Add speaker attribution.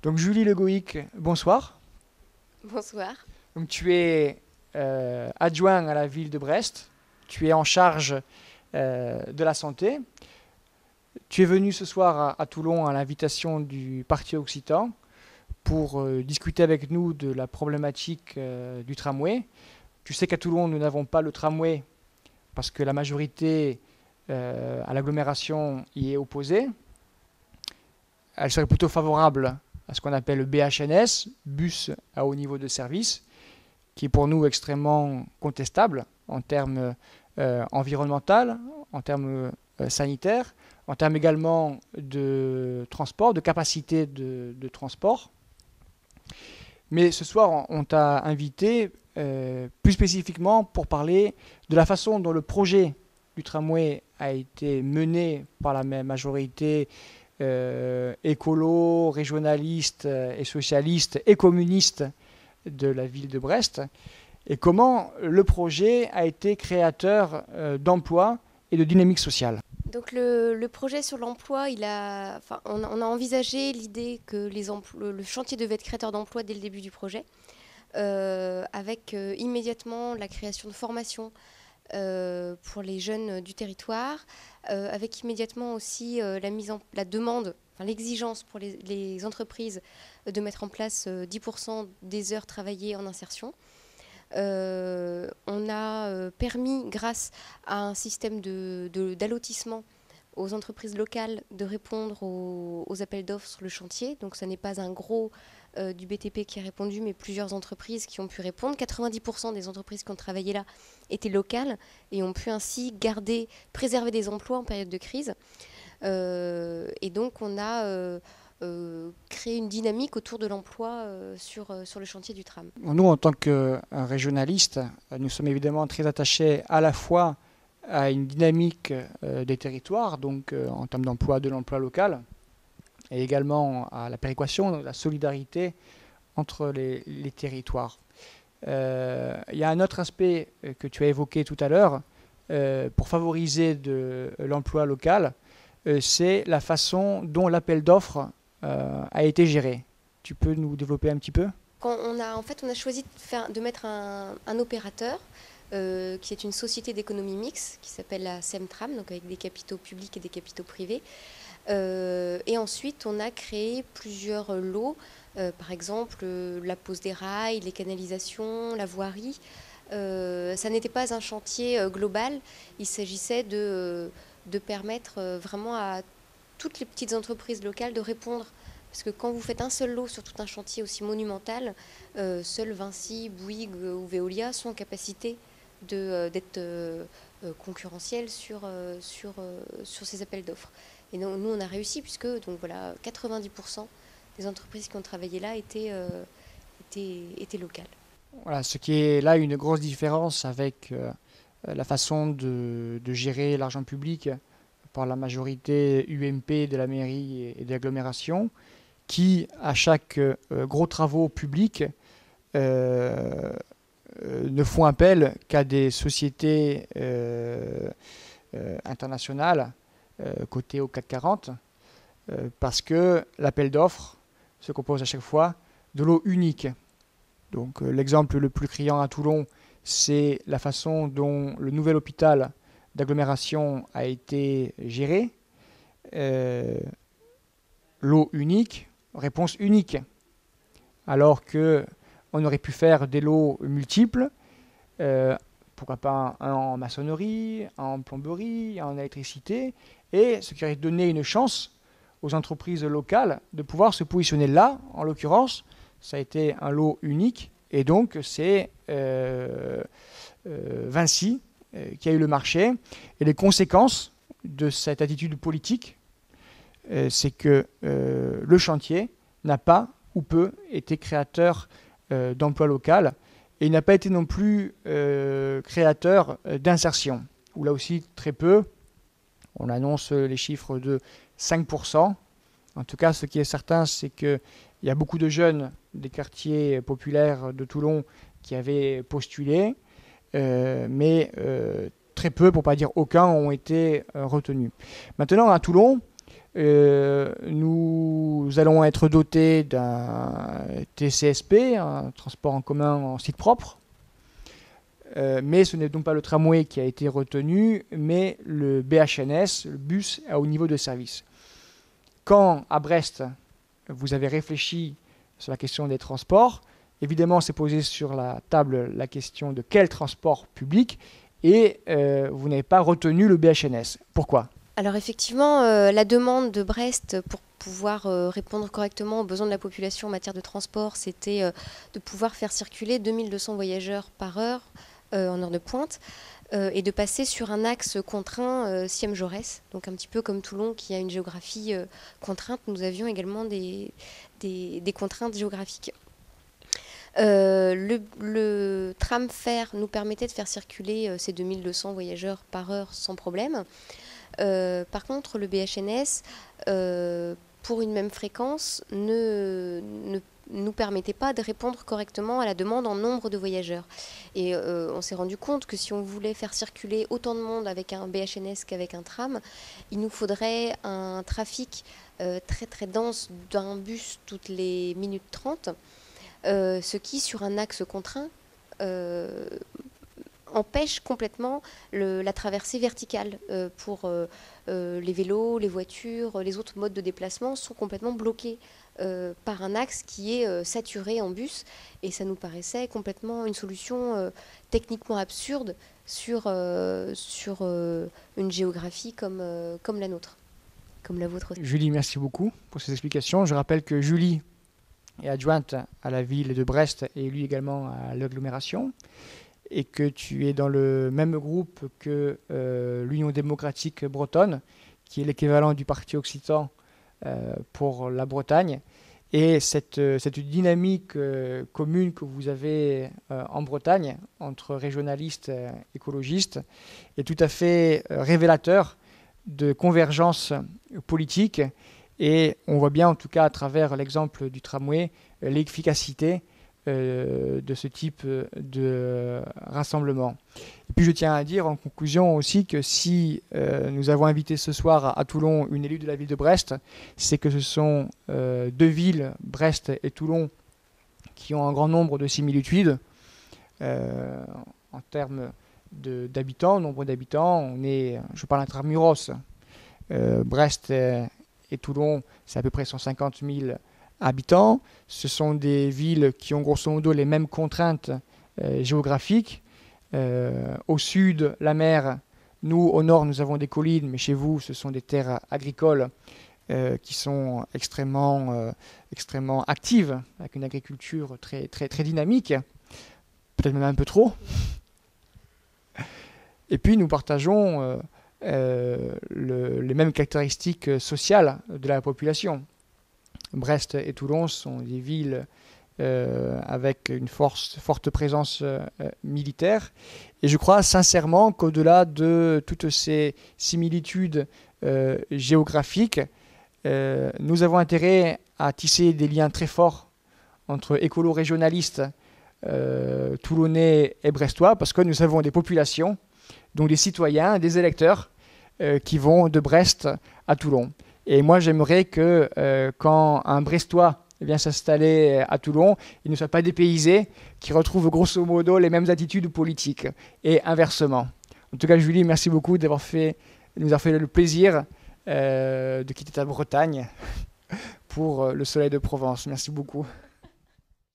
Speaker 1: Donc Julie Legoïc, bonsoir.
Speaker 2: Bonsoir.
Speaker 1: Donc tu es adjoint à la ville de Brest. Tu es en charge de la santé. Tu es venu ce soir à Toulon à l'invitation du Parti Occitan pour discuter avec nous de la problématique du tramway. Tu sais qu'à Toulon, nous n'avons pas le tramway parce que la majorité à l'agglomération y est opposée. Elle serait plutôt favorable à ce qu'on appelle le BHNS, bus à haut niveau de service, qui est pour nous extrêmement contestable en termes environnementaux, en termes sanitaires, en termes également de transport, de capacité de transport. Mais ce soir, on t'a invité plus spécifiquement pour parler de la façon dont le projet du tramway a été mené par la même majorité écolo, régionaliste et socialiste et communiste de la ville de Brest, et comment le projet a été créateur d'emplois et de dynamique sociale.
Speaker 2: Donc le projet sur l'emploi, on a envisagé l'idée que le chantier devait être créateur d'emplois dès le début du projet, avec immédiatement la création de formations pour les jeunes du territoire, avec immédiatement aussi la demande, l'exigence pour les entreprises de mettre en place 10% des heures travaillées en insertion. On a permis, grâce à un système d'allotissement aux entreprises locales, de répondre aux appels d'offres sur le chantier. Donc ce n'est pas un gros du BTP qui a répondu, mais plusieurs entreprises qui ont pu répondre. 90% des entreprises qui ont travaillé là étaient locales et ont pu ainsi préserver des emplois en période de crise. Et donc on a créé une dynamique autour de l'emploi sur le chantier du tram.
Speaker 1: Nous, en tant que régionalistes, nous sommes évidemment très attachés à la fois à une dynamique des territoires, donc en termes d'emploi, de l'emploi local, et également à la péréquation, la solidarité entre les territoires. Il y a un autre aspect que tu as évoqué tout à l'heure, pour favoriser l'emploi local, c'est la façon dont l'appel d'offres a été géré. Tu peux nous développer un petit peu ?
Speaker 2: On a choisi de mettre un opérateur qui est une société d'économie mixte qui s'appelle la SEMTRAM, donc avec des capitaux publics et des capitaux privés. Et ensuite, on a créé plusieurs lots, par exemple la pose des rails, les canalisations, la voirie. Ça n'était pas un chantier global, il s'agissait de permettre vraiment à toutes les petites entreprises locales de répondre. Parce que quand vous faites un seul lot sur tout un chantier aussi monumental, seuls Vinci, Bouygues ou Veolia sont en capacité d'être concurrentiels sur ces appels d'offres. Et nous, on a réussi puisque 90% des entreprises qui ont travaillé là étaient locales.
Speaker 1: Voilà, ce qui est là une grosse différence avec la façon de gérer l'argent public par la majorité UMP de la mairie et de l'agglomération, qui, à chaque gros travaux publics, ne font appel qu'à des sociétés internationales cotées au CAC 40, parce que l'appel d'offres se compose à chaque fois de lots uniques. Donc l'exemple le plus criant à Toulon, c'est la façon dont le nouvel hôpital d'agglomération a été géré. Lot unique, réponse unique. Alors qu'on aurait pu faire des lots multiples, pourquoi pas un en maçonnerie, un en plomberie, un en électricité, et ce qui aurait donné une chance aux entreprises locales de pouvoir se positionner là. En l'occurrence, ça a été un lot unique, et donc c'est Vinci qui a eu le marché. Et les conséquences de cette attitude politique, c'est que le chantier n'a pas ou peu été créateur d'emploi local, et il n'a pas été non plus créateur d'insertion, ou là aussi très peu. On annonce les chiffres de 5%. En tout cas, ce qui est certain, c'est qu'il y a beaucoup de jeunes des quartiers populaires de Toulon qui avaient postulé, mais très peu, pour ne pas dire aucun, ont été retenus. Maintenant, à Toulon, Nous allons être dotés d'un TCSP, un transport en commun en site propre. Mais ce n'est donc pas le tramway qui a été retenu, mais le BHNS, le bus à haut niveau de service. Quand, à Brest, vous avez réfléchi sur la question des transports, évidemment, c'est posé sur la table la question de quel transport public, et vous n'avez pas retenu le BHNS. Pourquoi ?
Speaker 2: Alors effectivement, la demande de Brest pour pouvoir répondre correctement aux besoins de la population en matière de transport, c'était de pouvoir faire circuler 2200 voyageurs par heure en heure de pointe et de passer sur un axe contraint Siem-Jaurès, donc un petit peu comme Toulon qui a une géographie contrainte, nous avions également des contraintes géographiques. Le tram-fer nous permettait de faire circuler ces 2200 voyageurs par heure sans problème. Par contre, le BHNS, pour une même fréquence, ne nous permettait pas de répondre correctement à la demande en nombre de voyageurs. Et on s'est rendu compte que si on voulait faire circuler autant de monde avec un BHNS qu'avec un tram, il nous faudrait un trafic très très dense d'un bus toutes les minutes 30, ce qui, sur un axe contraint, empêche complètement la traversée verticale pour les vélos, les voitures, les autres modes de déplacement sont complètement bloqués par un axe qui est saturé en bus, et ça nous paraissait complètement une solution techniquement absurde sur une géographie comme la nôtre, comme la vôtre aussi.
Speaker 1: Julie, merci beaucoup pour ces explications. Je rappelle que Julie est adjointe à la ville de Brest et élue également à l'agglomération, et que tu es dans le même groupe que l'Union démocratique bretonne, qui est l'équivalent du Parti occitan pour la Bretagne. Et cette dynamique commune que vous avez en Bretagne, entre régionalistes et écologistes, est tout à fait révélateur de convergence politique. Et on voit bien, en tout cas à travers l'exemple du tramway, l'efficacité de ce type de rassemblement. Et puis je tiens à dire en conclusion aussi que si nous avons invité ce soir à Toulon une élue de la ville de Brest, c'est que ce sont deux villes, Brest et Toulon, qui ont un grand nombre de similitudes en termes d'habitants, nombre d'habitants. On est, je parle intramuros, Brest et Toulon, c'est à peu près 150 000 habitants. Ce sont des villes qui ont grosso modo les mêmes contraintes géographiques. Au sud, la mer. Nous, au nord, nous avons des collines, mais chez vous, ce sont des terres agricoles qui sont extrêmement actives, avec une agriculture très, très, très dynamique, peut-être même un peu trop. Et puis, nous partageons les mêmes caractéristiques sociales de la population. Brest et Toulon sont des villes avec une forte présence militaire. Et je crois sincèrement qu'au-delà de toutes ces similitudes géographiques, nous avons intérêt à tisser des liens très forts entre écolo-régionalistes toulonnais et brestois, parce que nous avons des populations, donc des citoyens, des électeurs, qui vont de Brest à Toulon. Et moi, j'aimerais que quand un Brestois vient s'installer à Toulon, il ne soit pas dépaysé, qu'il retrouve grosso modo les mêmes attitudes politiques, et inversement. En tout cas, Julie, merci beaucoup de nous avoir fait le plaisir de quitter ta Bretagne pour le soleil de Provence. Merci beaucoup.